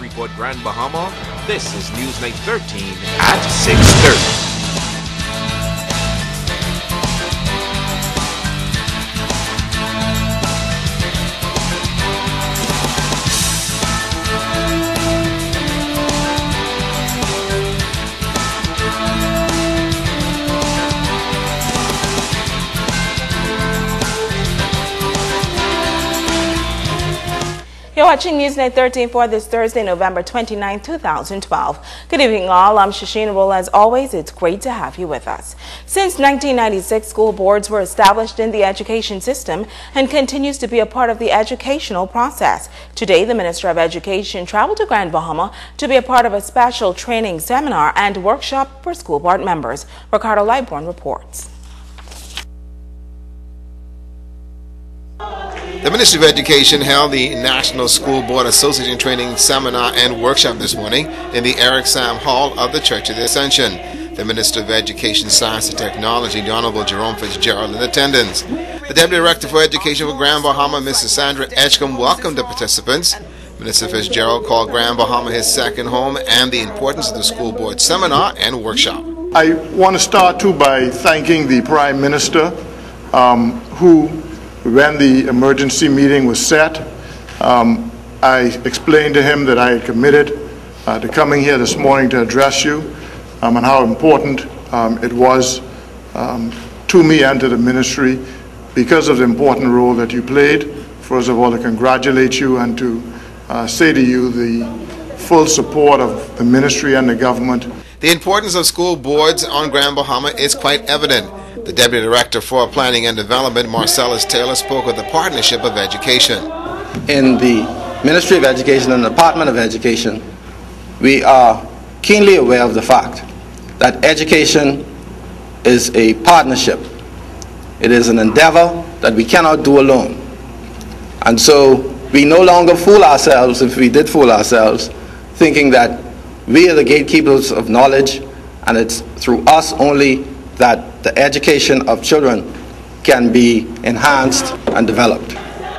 Freeport, Grand Bahama, this is Newsnight 13 at 6:30. You're watching Newsnight 13 for this Thursday, November 29, 2012. Good evening, all. I'm Shasheena. Rolle. As always, it's great to have you with us. Since 1996, school boards were established in the education system and continues to be a part of the educational process. Today, the Minister of Education traveled to Grand Bahama to be a part of a special training seminar and workshop for school board members. Ricardo Lightborn reports. The Ministry of Education held the National School Board Association Training Seminar and Workshop this morning in the Eric Sam Hall of the Church of the Ascension. The Minister of Education, Science and Technology, the Honorable Jerome Fitzgerald, in attendance. The Deputy Director for Education for Grand Bahama, Mrs. Sandra Edgecombe, welcomed the participants. Minister Fitzgerald called Grand Bahama his second home and the importance of the School Board Seminar and Workshop. I want to start too by thanking the Prime Minister who, when the emergency meeting was set, I explained to him that I had committed to coming here this morning to address you and how important it was to me and to the ministry because of the important role that you played. First of all, to congratulate you and to say to you the full support of the ministry and the government. The importance of school boards on Grand Bahama is quite evident. The Deputy Director for Planning and Development, Marcellus Taylor, spoke of the Partnership of Education. In the Ministry of Education and the Department of Education, we are keenly aware of the fact that education is a partnership. It is an endeavor that we cannot do alone. And so we no longer fool ourselves, if we did fool ourselves, thinking that we are the gatekeepers of knowledge and it's through us only that the education of children can be enhanced and developed.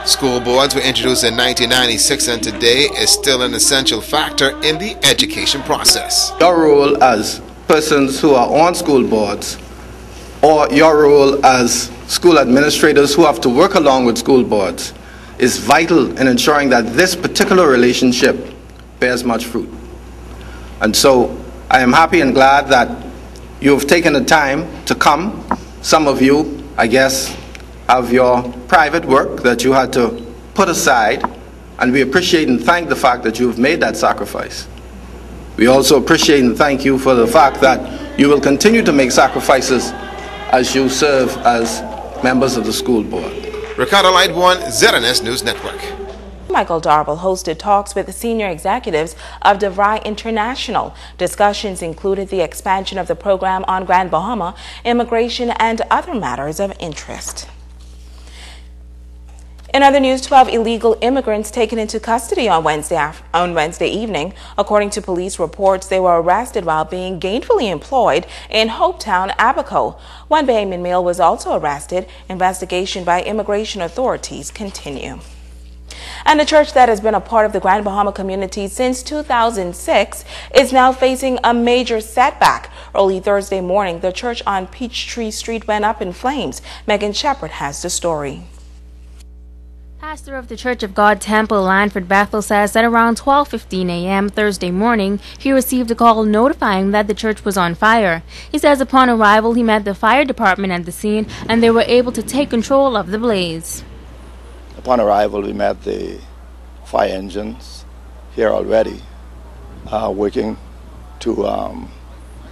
School boards were introduced in 1996 and today is still an essential factor in the education process. Your role as persons who are on school boards or your role as school administrators who have to work along with school boards is vital in ensuring that this particular relationship bears much fruit. And so I am happy and glad that you have taken the time to come. Some of you, I guess, have your private work that you had to put aside, and we appreciate and thank the fact that you have made that sacrifice. We also appreciate and thank you for the fact that you will continue to make sacrifices as you serve as members of the school board. Ricardo Lightborn, ZNS News Network. Michael Darble hosted talks with the senior executives of DeVry International. Discussions included the expansion of the program on Grand Bahama, immigration, and other matters of interest. In other news, 12 illegal immigrants taken into custody on Wednesday evening. According to police reports, they were arrested while being gainfully employed in Hopetown, Abaco. One Bahamian male was also arrested. Investigation by immigration authorities continue. And the church that has been a part of the Grand Bahama community since 2006 is now facing a major setback. Early Thursday morning, the church on Peachtree Street went up in flames. Megan Shepard has the story. Pastor of the Church of God Temple, Lanford Bethel, says that around 12:15 a.m. Thursday morning, he received a call notifying that the church was on fire. He says upon arrival, he met the fire department at the scene and they were able to take control of the blaze. Upon arrival, we met the fire engines here already, working to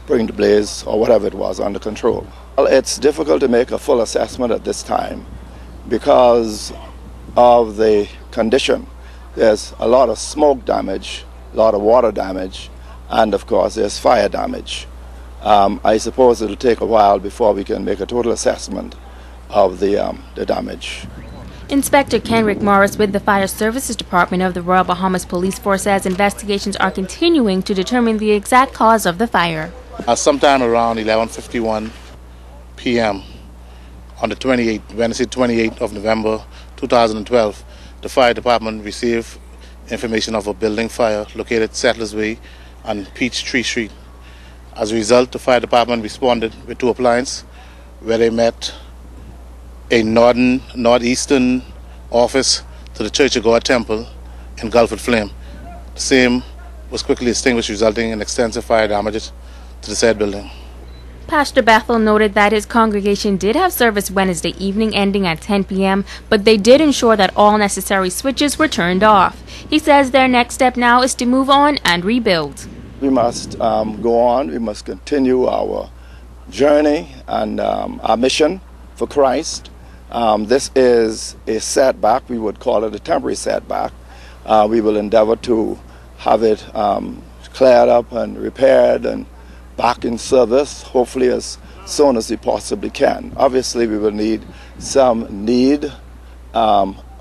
bring the blaze, or whatever it was, under control. Well, it's difficult to make a full assessment at this time because of the condition. There's a lot of smoke damage, a lot of water damage, and of course there's fire damage. I suppose it'll take a while before we can make a total assessment of the damage. Inspector Kenrick Morris with the Fire Services Department of the Royal Bahamas Police Force says investigations are continuing to determine the exact cause of the fire. Sometime around 11:51 p.m. on the Wednesday 28th of November 2012, the fire department received information of a building fire located Settlers Way and Peachtree Street. As a result, the fire department responded with 2 appliances where they met a northeastern office to the Church of God Temple engulfed with flame. The same was quickly extinguished, resulting in extensive fire damages to the said building. Pastor Bethel noted that his congregation did have service Wednesday evening ending at 10 p.m., but they did ensure that all necessary switches were turned off. He says their next step now is to move on and rebuild. We must go on. We must continue our journey and our mission for Christ. This is a setback. We would call it a temporary setback. We will endeavor to have it cleared up and repaired and back in service, hopefully as soon as we possibly can. Obviously, we will need some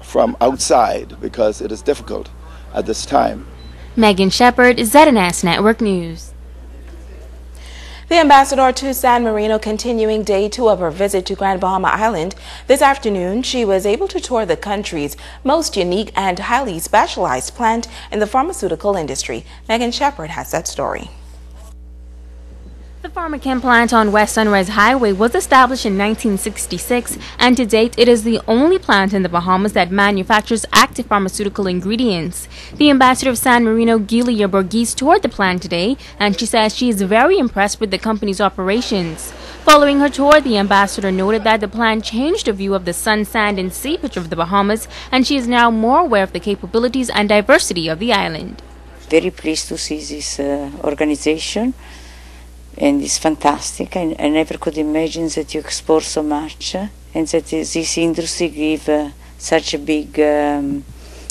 from outside because it is difficult at this time. Megan Shepard, ZNS Network News. The ambassador to San Marino continuing day 2 of her visit to Grand Bahama Island. This afternoon, she was able to tour the country's most unique and highly specialized plant in the pharmaceutical industry. Megan Shepard has that story. The Pharmachem plant on West Sunrise Highway was established in 1966, and to date it is the only plant in the Bahamas that manufactures active pharmaceutical ingredients. The ambassador of San Marino, Gilia Borghese, toured the plant today, and she says she is very impressed with the company's operations. Following her tour, the ambassador noted that the plant changed her view of the sun, sand and sea picture of the Bahamas, and she is now more aware of the capabilities and diversity of the island. Very pleased to see this organization. And it's fantastic. I never could imagine that you export so much and that this industry give such a big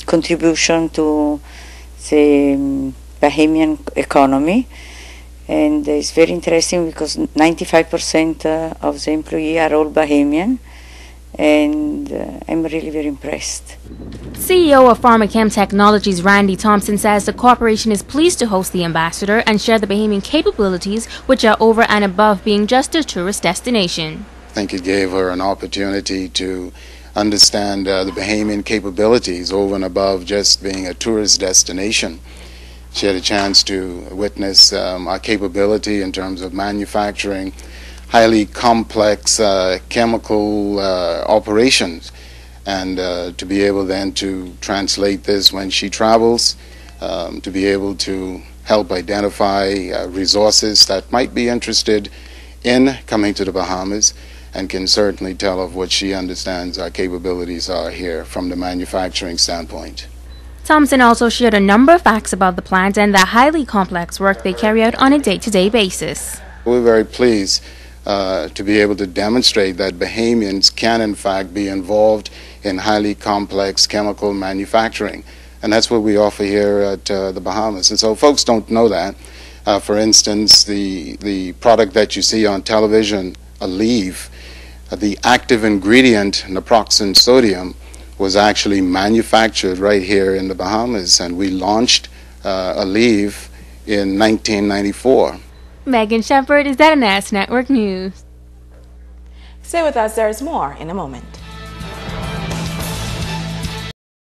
contribution to the Bahamian economy. And it's very interesting because 95% of the employees are all Bahamian, and I'm really very impressed. CEO of Pharmachem Technologies, Randy Thompson, says the corporation is pleased to host the ambassador and share the Bahamian capabilities, which are over and above being just a tourist destination. I think it gave her an opportunity to understand the Bahamian capabilities over and above just being a tourist destination. She had a chance to witness our capability in terms of manufacturing highly complex chemical operations, and to be able then to translate this when she travels, to be able to help identify resources that might be interested in coming to the Bahamas, and can certainly tell of what she understands our capabilities are here from the manufacturing standpoint. Thompson also shared a number of facts about the plant and the highly complex work they carry out on a day-to-day basis. We're very pleased to be able to demonstrate that Bahamians can in fact be involved in highly complex chemical manufacturing, and that's what we offer here at the Bahamas. And so folks don't know that. For instance, the product that you see on television, Aleve, the active ingredient, naproxen sodium, was actually manufactured right here in the Bahamas, and we launched Aleve in 1994. Megan Shepard, ZNS Network News. Stay with us, there's more in a moment.